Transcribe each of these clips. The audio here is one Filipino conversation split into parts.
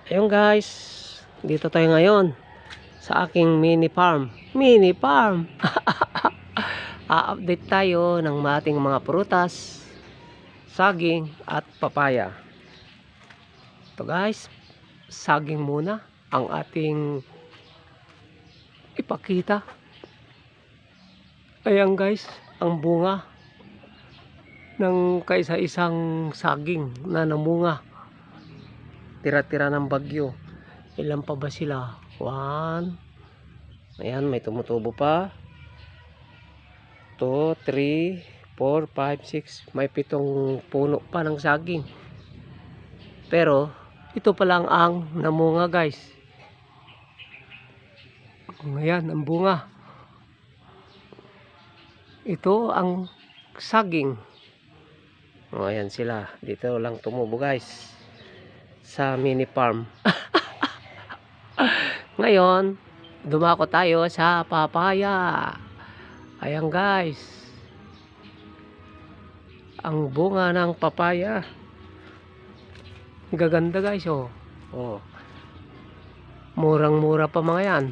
Ayun guys, dito tayo ngayon sa aking mini farm. Mini farm. A-update tayo ng ating mga prutas, saging at papaya. Ito guys, saging muna ang ating ipakita. Ayan guys, ang bunga ng kaisa-isang saging na namunga. Tira-tira ng bagyo. Ilan pa ba sila? 1. Ayan, may tumutubo pa. 2, 3, 4, 5, 6. May 7 puno pa ng saging. Pero ito pa lang ang namunga guys. Ayan, ang bunga. Ito ang saging. O, ayan sila. Dito lang tumubo guys, sa mini farm. Ngayon, dumako tayo sa papaya. Ayan guys, ang bunga ng papaya. Gaganda guys, oh. Oh. Murang-mura pa mga yan.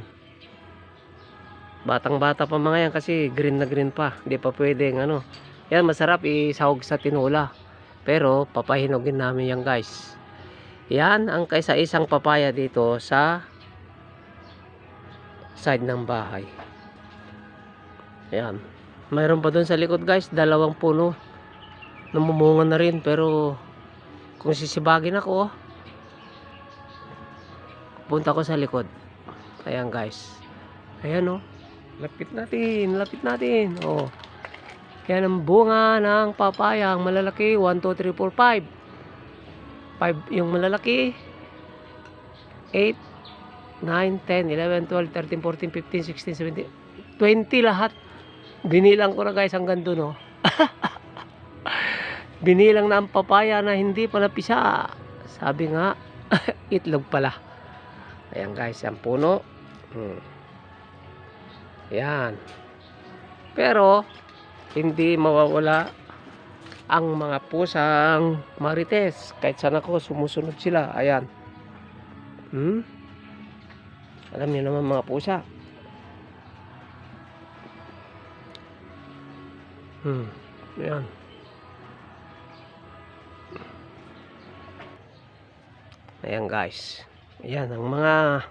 Batang-bata pa mga yan kasi green na green pa. Hindi pa pwedeng ano. Yan, masarap isahog sa tinola. Pero papahinogin namin yan guys. Yan ang kaisa-isang papaya dito sa side ng bahay. Ayan. Mayroon pa doon sa likod guys, 2 puno. Namumunga na rin, pero kung sisibagin ako, punta ko sa likod. Ayan guys. Ayan oh. Lapit natin, lapit natin. Oh. Yan ang bunga ng papaya, ang malalaki. 1, 2, 3, 4, 5. 5 yung malalaki. 8, 9, 10, 11, 12, 13, 14, 15, 16, 17, 20 lahat. Binilang ko na guys hanggang doon, oh. Binilang na ang papaya na hindi pa napisa. Sabi nga, itlog pala. Ayan guys, ang puno. Ayan. Pero hindi mawawala ang mga pusang marites. Kahit saan ako, sumusunod sila. Ayan. Alam niyo naman mga pusa. Ayan. Ayan guys. Ayan ang mga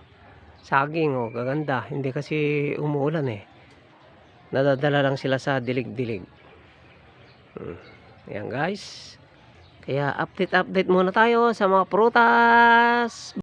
saging, oh, gaganda. Hindi kasi umuulan eh. Nadadala lang sila sa dilig-dilig. Ayan guys. Kaya update muna tayo sa mga prutas.